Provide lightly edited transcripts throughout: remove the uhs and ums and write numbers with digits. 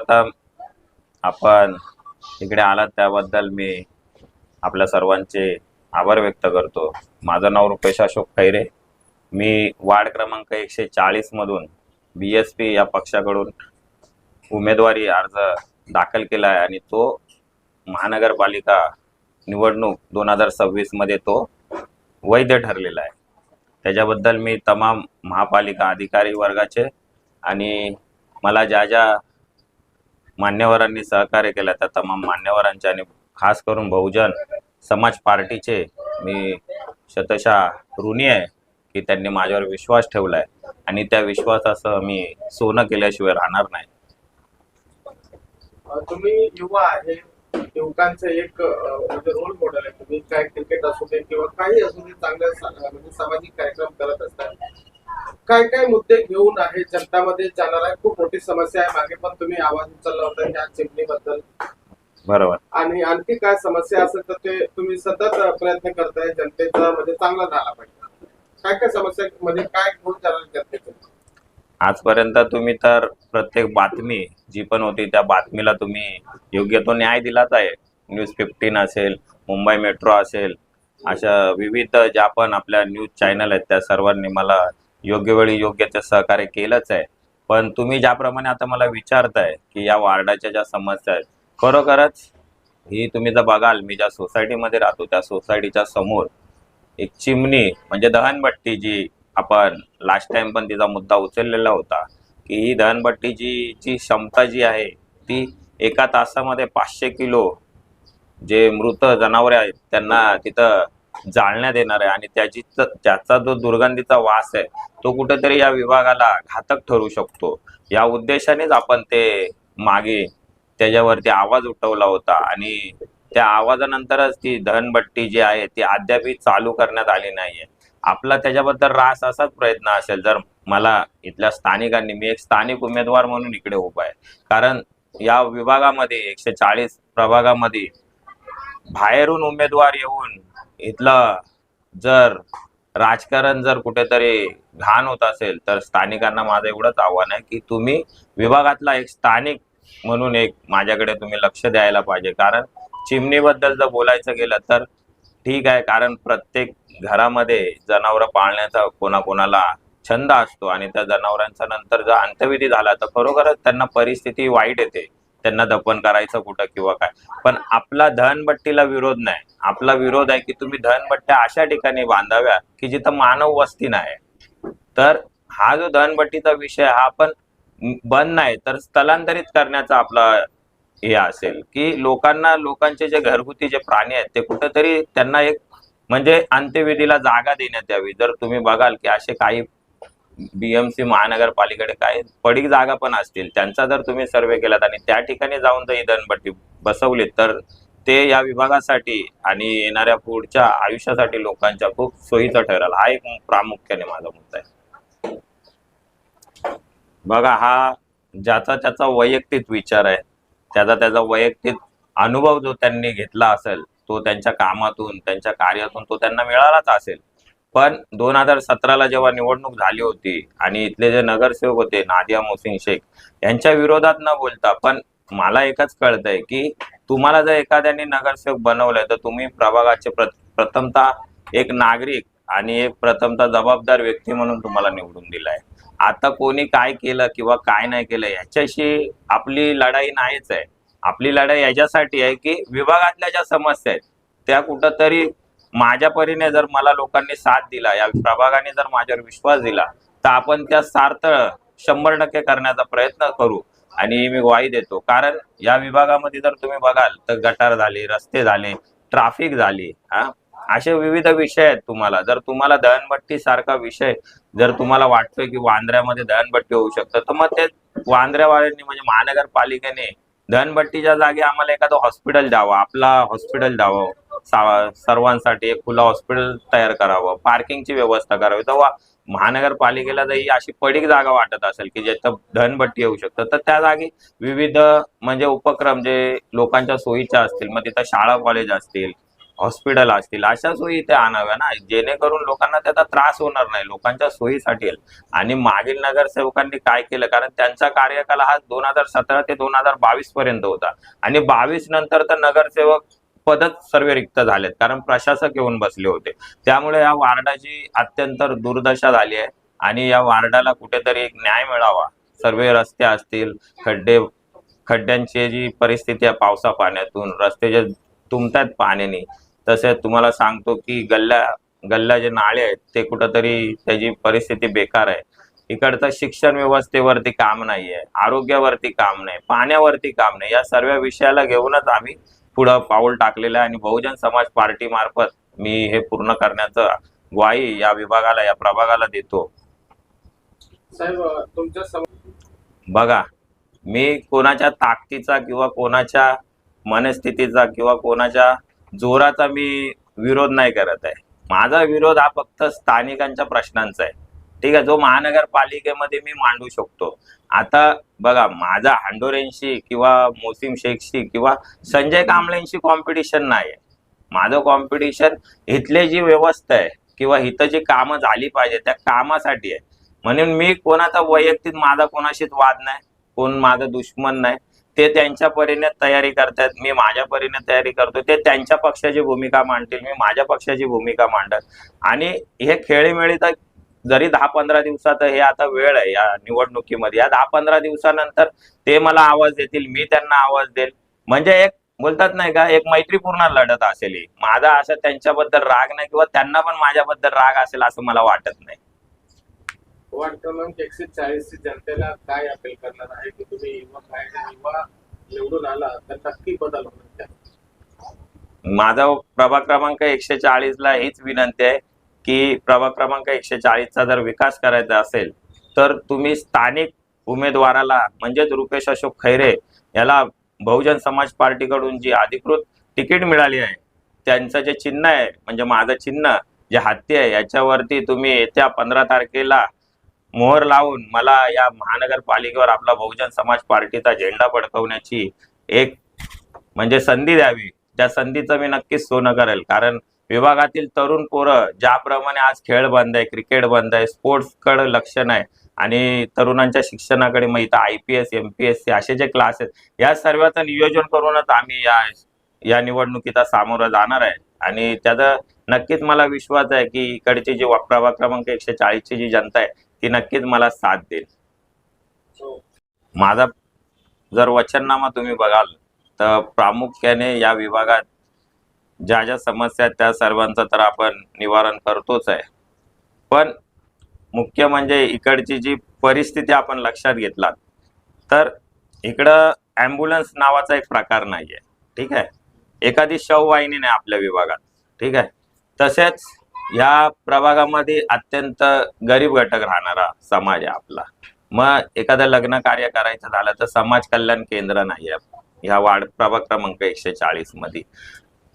सर्वप्रथम आपण इकडे आलात त्याबद्दल मी आपल्या सर्वांचे आभार व्यक्त करतो। माझं नाव रुपेश अशोक खैरे। मी वार्ड क्रमांक 140 मधून BSP या पक्षाकडून उमेदवारी अर्ज दाखल केला आहे आणि तो महानगरपालिका निवडणूक 2026 मध्ये तो वैध ठरलेला आहे। त्याच्याबद्दल मी तमाम महापालिका अधिकारी वर्गाचे आणि मला ज्या ज्या मान्यवरांनी सहकार्य केलं त्या तमाम मान्यवरांचे आणि खास करून बहुजन समाज पार्टीचे मी शतशः ऋणी आहे की त्यांनी माझ्यावर विश्वास ठेवला आहे आणि त्या विश्वासासह मी सोनं केल्याशिवाय राहणार नाही। तुम्ही युवा आहे, युवकांचं एक म्हणजे रोल मॉडेल आहे। तुम्ही काय क्रिकेट असू दे किंवा काही असू दे चांगले म्हणजे सामाजिक कार्यक्रम करत असतात। काय काय मुद्दे घेऊन आहे जनतामध्ये जाणार आहे? खूप मोठी समस्या आहे, मागे पण तुम्ही आवाज उचलला होता या चिमणीबद्दल। बरोबर। आणि आणखी काय समस्या असेल तर ते तुम्ही सतत प्रयत्न करताय जनतेचा म्हणजे चांगला झाला पाहिजे। काय काय समस्या म्हणजे काय घेऊन जाणार जनतेचं? आजपर्यंत तुम्ही तर प्रत्येक बातमी जी पण होती त्या बातमीला तुम्ही योग्य तो न्याय दिलाच आहे। न्यूज 15 असेल, मुंबई मेट्रो असेल, अशा विविध ज्या पण आपल्या न्यूज चॅनल आहेत त्या सर्वांनी मला योग्य वेळी योग्य ते सहकार्य केलंच आहे। पण तुम्ही ज्याप्रमाणे आता मला विचारताय की या वार्डाच्या ज्या समस्या आहेत, खरोखरच ही तुम्ही जर बघाल, मी ज्या सोसायटीमध्ये राहतो त्या सोसायटीच्या समोर एक चिमणी म्हणजे दहनभट्टी जी आपण लास्ट टाइम पण तिचा मुद्दा उचललेला होता की ही दहनभट्टीची जी क्षमता जी आहे ती एका तासामध्ये 500 किलो जे मृत जनावरे आहेत त्यांना तिथं जाळण्यात येणार आहे आणि त्याचा जो दुर्गंधीचा वास आहे तो कुठेतरी या विभागाला घातक ठरू शकतो। या उद्देशानेच आपण ते मागे त्याच्यावरती आवाज उठवला होता आणि त्या आवाजानंतरच ती दहनभट्टी जी आहे ती अद्याप चालू करण्यात आली नाहीये। आपला त्याच्याबद्दल रास असाच प्रयत्न असेल जर मला इथल्या स्थानिकांनी, मी एक स्थानिक उमेदवार म्हणून इकडे उभा आहे, कारण या विभागामध्ये 140 प्रभागामध्ये बाहेरून उमेदवार येऊन इथलं जर राजकारण जर कुठेतरी घाण होत असेल तर स्थानिकांना माझं एवढंच आव्हान आहे की तुम्ही विभागातला एक स्थानिक म्हणून एक माझ्याकडे तुम्ही लक्ष द्यायला पाहिजे। कारण चिमणीबद्दल जर बोलायचं गेलं तर ठीक आहे, कारण प्रत्येक घरामध्ये जनावरं पाळण्याचा कोणाकोणाला छंद असतो आणि त्या जनावरांचा नंतर जर अंत्यविधी झाला तर खरोखरच त्यांना परिस्थिती वाईट येते, त्यांना दफन करायचं कुठं किंवा काय। पण आपला दहनभट्टीला विरोध नाही, आपला विरोध आहे की तुम्ही दहनभट्ट्या अशा ठिकाणी बांधाव्या की जिथं मानव वस्ती नाही। तर हा जो दहनभट्टीचा विषय हा पण बंद नाही तर स्थलांतरित करण्याचा आपला हे असेल की लोकांचे जे घरगुती जे प्राणी आहेत ते कुठेतरी त्यांना एक म्हणजे अंत्यविधीला जागा देण्यात यावी। जर तुम्ही बघाल की असे काही BMC महानगरपालिकेकडे काही पडीक जागा पण असतील, त्यांचा जर तुम्ही सर्वे केलात आणि त्या ठिकाणी जाऊन जर ही दहनभट्टी बसवली तर ते या विभागासाठी आणि येणाऱ्या पुढच्या आयुष्यासाठी लोकांच्या खूप सोयीचा ठरेल। हा एक प्रामुख्याने माझा मुद्दा आहे। बघा, हा ज्याचा त्याचा वैयक्तिक विचार आहे, त्याचा वैयक्तिक अनुभव जो त्यांनी घेतला असेल तो त्यांच्या कामातून, त्यांच्या कार्यातून तो त्यांना मिळालाच असेल। पण 2017ला जेव्हा निवडणूक झाली होती आणि इथले जे नगरसेवक होते नादिया मोहसिन शेख यांच्या विरोधात न बोलता, पण मला एकच कळतंय की तुम्हाला जर एखाद्याने नगरसेवक बनवलंय तर तुम्ही प्रभागाचे प्रथमतः एक नागरिक आणि एक प्रथमतः जबाबदार व्यक्ती म्हणून तुम्हाला निवडून दिलाय। आता कोणी काय केलं किंवा काय नाही केलं याच्याशी आपली लढाई नाहीच आहे। आपली लढाई याच्यासाठी आहे की विभागातल्या ज्या समस्या आहेत त्या कुठंतरी माझ्या परीने जर मला लोकांनी साथ दिला, या प्रभागाने जर माझ्यावर विश्वास दिला तर आपण त्या सार्थ 100% करण्याचा प्रयत्न करू आणि मी ग्वाही देतो। कारण या विभागामध्ये जर तुम्ही बघाल तर गटार झाले, रस्ते झाले, ट्रॅफिक झाली, असे विविध विषय आहेत। तुम्हाला दहनभट्टी सारखा विषय जर तुम्हाला वाटतोय की वांद्र्यामध्ये दहनभट्टी होऊ शकतं तर मग ते वांद्र्यावाल्यांनी म्हणजे महानगरपालिकेने दहनभट्टीच्या जागी आम्हाला एखादं हॉस्पिटल द्यावं, आपला हॉस्पिटल द्यावं, सर्वांसाठी एक खुला हॉस्पिटल तयार करावं, पार्किंगची व्यवस्था करावी। तेव्हा महानगरपालिकेला जर ही अशी पडीक जागा वाटत असेल की ज्याचं दहनभट्टी येऊ शकतं तर त्या जागी विविध म्हणजे उपक्रम जे लोकांच्या सोयीच्या असतील, मग तिथं शाळा कॉलेज असतील, हॉस्पिटल असतील, अशा सोयी इथे आणाव्या ना, जेणेकरून लोकांना त्याचा त्रास होणार नाही, लोकांच्या सोयीसाठी येईल. आणि मागील नगरसेवकांनी काय केलं, कारण त्यांचा कार्यकाल हा 2017 ते 2022 पर्यंत होता आणि 22 नंतर तर नगरसेवक पदच सर्व रिक्त झालेत, कारण प्रशासक येऊन बसले होते. त्यामुळे या वार्डाची अत्यंत दुर्दशा झाली आहे आणि या वार्डाला कुठेतरी एक न्याय मिळावा. सर्व रस्ते असतील, खड्ड्यांची जी परिस्थिती आहे पावसा पाण्यातून, रस्ते जे तुंबतात पाण्याने, तसेच तुम्हाला सांगतो की गल्ल्या जे नाळे आहेत ते कुठंतरी त्याची परिस्थिती बेकार आहे. इकडचं शिक्षण व्यवस्थेवरती काम नाहीये, आरोग्यावरती काम नाही, पाण्यावरती काम नाही. या सर्व विषयाला घेऊनच आम्ही पुढं पाऊल टाकलेलं आहे आणि बहुजन समाज पार्टी मार्फत मी हे पूर्ण करण्याचं ग्वाही या विभागाला, या प्रभागाला देतो. साहेब, तुमच्या बघा, मी कोणाच्या ताकदीचा किंवा कोणाच्या मनस्थितीचा किंवा कोणाच्या जोराचा मी विरोध नाही करत आहे. माझा विरोध हा फक्त स्थानिकांच्या प्रश्नांचा आहे. ठीक आहे, जो महानगरपालिकेमध्ये मी मांडू शकतो. आता बघा, माझा हांडोरेंशी किंवा मोसीम शेखशी किंवा संजय कांबळेंशी कॉम्पिटिशन नाही आहे. माझं कॉम्पिटिशन इथले जी व्यवस्था आहे किंवा इथं जी कामं झाली पाहिजे त्या कामासाठी आहे. म्हणून मी कोणाचा वैयक्तिक, माझा कोणाशीच वाद नाही, कोण माझं दुश्मन नाही. ते त्यांच्या परीने तयारी करतात, मी माझ्या परीने तयारी करतो. ते त्यांच्या पक्षाची भूमिका मांडतील, मी माझ्या पक्षाची भूमिका मांडत. आणि हे खेळीमेळी तर जरी 10-15 दिवसात, हे आता वेळ आहे या निवडणुकीमध्ये, या 10-15 दिवसानंतर ते मला आवाज देतील, मी त्यांना आवाज देईल. म्हणजे एक बोलतात नाही का, एक मैत्रीपूर्ण लढत असेल ही. माझा असं त्यांच्याबद्दल राग नाही किंवा त्यांना पण माझ्याबद्दल राग असेल असं मला वाटत नाही. वार्ड क्रमांक 140 ची जनतेला काय अपील करणार आहे की तुम्ही युवा निवडून आला तर नक्की बदल होणार? माझा प्रभाग क्रमांक 140 ला हीच विनंती आहे की प्रभाग क्रमांक 140 चा जर विकास करायचा असेल तर तुम्ही स्थानिक उमेदवाराला, म्हणजेच रुपेश अशोक खैरे याला, बहुजन समाज पार्टीकडून जी अधिकृत तिकीट मिळाली आहे, त्यांचं जे चिन्ह आहे, म्हणजे माझं चिन्ह जे हत्ती आहे, याच्यावरती तुम्ही येत्या 15 तारखेला मोहर लावून मला या महानगरपालिकेवर आपला बहुजन समाज पार्टीचा झेंडा फडकवण्याची एक म्हणजे संधी द्यावी. त्या संधीचं मी नक्कीच सोनं करेल. कारण विभागातील तरुण पोरं ज्याप्रमाणे आज खेळ बंद आहे, क्रिकेट बंद आहे, स्पोर्ट्सकडे लक्ष नाही आणि तरुणांच्या शिक्षणाकडे, मग इथं IPS MPSC असे जे क्लास आहेत, या सर्वांचं नियोजन करूनच आम्ही या निवडणुकीचा सामोरं जाणार आहे. आणि त्याचा नक्कीच मला विश्वास आहे की इकडची जी प्रभाग क्रमांक 140 ची जी जनता आहे ती नक्कीच मला साथ देईल. माझा जर वचननामा तुम्ही बघाल तर प्रामुख्याने या विभागात ज्या ज्या समस्या आहेत त्या सर्वांचं तर आपण निवारण करतोच आहे. पण मुख्य म्हणजे इकडची जी परिस्थिती आपण लक्षात घेतलात तर इकडं ॲम्ब्युलन्स नावाचा एक प्रकार नाही आहे. ठीक आहे, एखादी शववाहिनी नाही आपल्या विभागात. ठीक आहे, तसेच या प्रभागामध्ये अत्यंत गरीब घटक राहणारा समाज आहे आपला. मग एखादं लग्न कार्य करायचं झालं तर समाज कल्याण केंद्र नाही आहे ह्या वार्ड प्रभाग क्रमांक 140 मध्ये.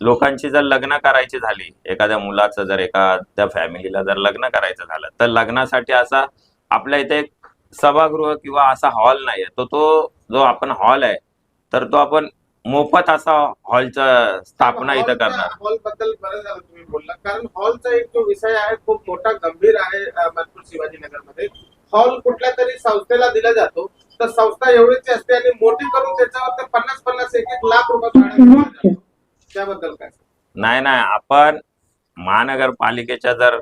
लोकांची जर लग्न करायची झाली, एखाद्या मुलाचं जर, एखाद्या फॅमिलीला जर लग्न करायचं झालं तर लग्नासाठी असा आपल्या इथे एक सभागृह किंवा असा हॉल नाही आहे. तो जो आपण हॉल आहे तर तो आपण मोफत असा हॉलचा स्थापना इथं करणार. हॉल बद्दल बरं झालं तुम्ही बोलला, कारण हॉलचा एक जो विषय आहे खूप मोठा गंभीर आहे. मनपूर शिवाजीनगरमध्ये हॉल कुठल्या तरी संस्थेला दिला जातो तर संस्था एवढीची असते आणि मोठी करून त्याच्यावर 50-50 1-1 लाख रुपये भाडं जातो. त्याबद्दल काय? नाही, आपण महानगरपालिकेच्या जर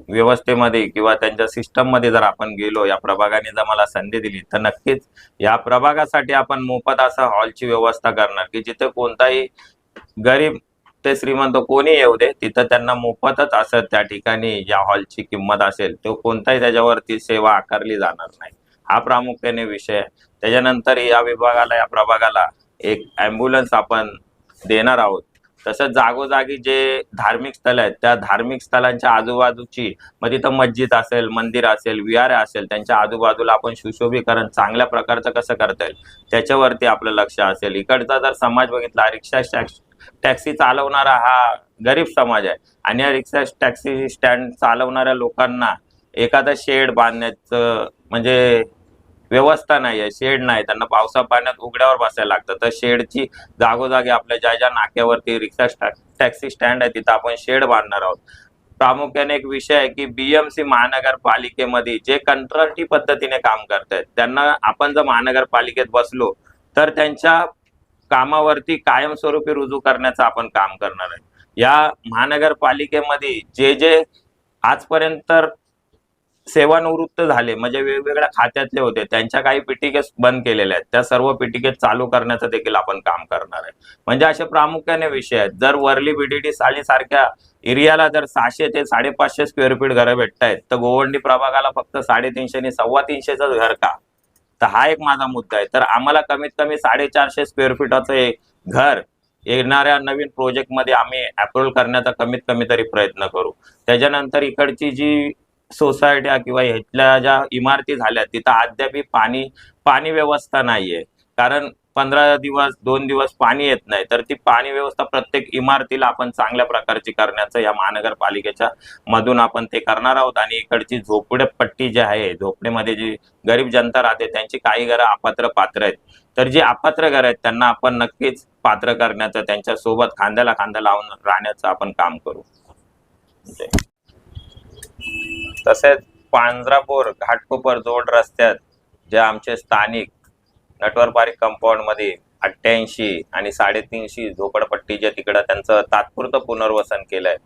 व्यवस्थेमध्ये किंवा त्यांच्या सिस्टम मध्ये जर आपण गेलो, या प्रभागाने जर मला संधी दिली तर नक्कीच या प्रभागासाठी आपण मोफत असा हॉलची व्यवस्था करणार की जिथे कोणताही गरीब ते श्रीमंत कोणी येऊ दे, तिथं त्यांना मोफतच असं त्या ठिकाणी या हॉलची किंमत असेल, तो कोणताही त्याच्यावरती सेवा आकारली जाणार नाही. हा प्रामुख्याने विषय आहे. त्याच्यानंतर या विभागाला, या प्रभागाला एक ॲम्ब्युलन्स आपण देणार आहोत. तसंच जागोजागी जे धार्मिक स्थळ आहेत त्या धार्मिक स्थळांच्या आजूबाजूची, मग तिथं मस्जिद असेल, मंदिर असेल, विहार असेल, त्यांच्या आजूबाजूला आपण सुशोभीकरण चांगल्या प्रकारचं कसं करता येईल त्याच्यावरती आपलं लक्ष असेल. इकडचा जर समाज बघितला, रिक्षा टॅक्सी चालवणारा हा गरीब समाज आहे आणि या रिक्षा टॅक्सी स्टँड चालवणाऱ्या लोकांना एखादा शेड बांधण्याचं, म्हणजे व्यवस्था नाही आहे, शेड नाही, त्यांना पावसा पाण्यात उघड्यावर बसायला लागतं. तर शेडची जागोजागी आपल्या ज्या ज्या नाक्यावरती रिक्षा टॅक्सी स्टँड आहे तिथं आपण शेड बांधणार आहोत. प्रामुख्याने एक विषय आहे की बीएमसी महानगरपालिकेमध्ये जे कंत्राटी पद्धतीने काम करतायत त्यांना आपण जर महानगरपालिकेत बसलो तर त्यांच्या कामावरती कायमस्वरूपी रुजू करण्याचं आपण काम करणार आहे. या महानगरपालिकेमध्ये जे जे आजपर्यंत सेवानिवृत्त झाले म्हणजे वेगवेगळ्या खात्यातले होते त्यांच्या काही पीटीके बंद केलेल्या आहेत, त्या सर्व पीटीके चालू करण्याचं देखील आपण काम करणार आहे. म्हणजे असे प्रामुख्याने विषय आहेत. जर वर्ली बीडीडी सारख्या एरियाला जर 600 ते 550 स्क्वेअर फीट घरं भेटतायत तर गोवंडी प्रभागाला फक्त 350 आणि 350च घर का? तर हा एक माझा मुद्दा आहे. तर आम्हाला कमीत कमी 450 स्क्वेअर फीटाचं एक घर येणाऱ्या नवीन प्रोजेक्टमध्ये आम्ही अप्रूव्ह करण्याचा कमीत कमी तरी प्रयत्न करू. त्याच्यानंतर इकडची जी सोसायट्या किंवा ह्यातल्या ज्या इमारती झाल्या तिथं अद्याप पाणी व्यवस्था नाहीये. कारण 15 दिवस 2 दिवस पाणी येत नाही, तर ती पाणी व्यवस्था प्रत्येक इमारतीला आपण चांगल्या प्रकारची करण्याचं या महानगरपालिकेच्या मधून आपण ते करणार आहोत. आणि इकडची झोपडपट्टी जी आहे, झोपडीमध्ये जी गरीब जनता राहते त्यांची काही घरं पात्र आहेत, तर जी अपात्र घरं आहेत त्यांना आपण नक्कीच पात्र करण्याचं, त्यांच्या सोबत खांद्याला खांदा लावून राहण्याचं आपण काम करू. तसेच पांजरापूर घाटकोपर जोड रस्त्यात जे आमचे स्थानिक नटवर पार्क कंपाऊंड मध्ये 88 आणि 350 झोपडपट्टी जे तिकडं त्यांचं तात्पुरतं पुनर्वसन केलंय,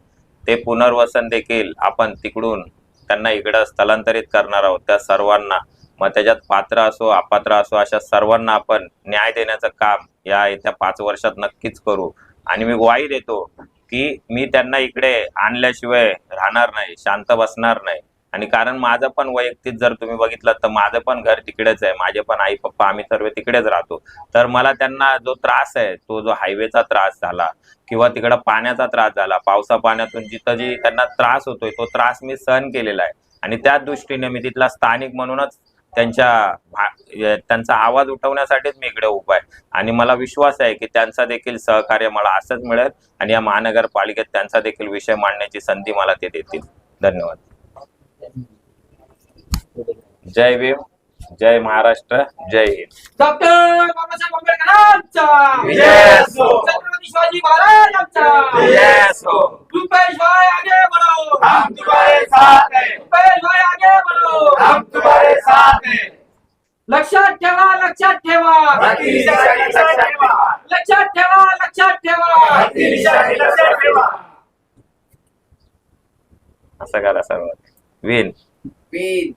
ते पुनर्वसन देखील आपण तिकडून त्यांना इकडं स्थलांतरित करणार आहोत. त्या सर्वांना, मग त्याच्यात पात्र असो अपात्र असो, अशा सर्वांना आपण न्याय देण्याचं काम या येत्या 5 वर्षात नक्कीच करू. आणि मी ग्वाही देतो की मी त्यांना इकडे आणल्याशिवाय राहणार नाही, शांत बसणार नाही. आणि कारण माझं पण वैयक्तिक जर तुम्ही बघितलं तर माझं पण घर तिकडेच आहे, माझे पण आई पप्पा आम्ही सर्व तिकडेच राहतो. तर मला त्यांना जो त्रास आहे, तो जो हायवेचा त्रास झाला किंवा तिकडं पाण्याचा त्रास झाला, पावसा पाण्यातून जिथं जी त्यांना त्रास होतोय तो त्रास मी सहन केलेला आहे. आणि त्या दृष्टीने मी तिथला स्थानिक म्हणूनच त्यांचा आवाज उठवण्यासाठीच मी इकडे उभा आहे. आणि मला विश्वास आहे की त्यांचा देखील सहकार्य मला असंच मिळेल आणि या महानगरपालिकेत त्यांचा देखील विषय मांडण्याची संधी मला ते देतील. धन्यवाद. जय भीम, जय महाराष्ट्र, जय हिंद. डॉक्टर बाबासाहेब आंबेडकरांचा विजय असो. छत्रपती शिवाजी महाराजांचा विजय असो. रुपेश भाई आगे बढ़ो, हम तुम्हारे साथ हैं. रुपेश भाई आगे बढ़ो, हम तुम्हारे साथ हैं. लक्षात ठेवा, लक्षात ठेवा, भक्तिशाली लक्षात ठेवा. लक्षात ठेवा, लक्षात ठेवा. भक्तिशाली लक्षात ठेवा. असं करा सर्व. विन. बीन.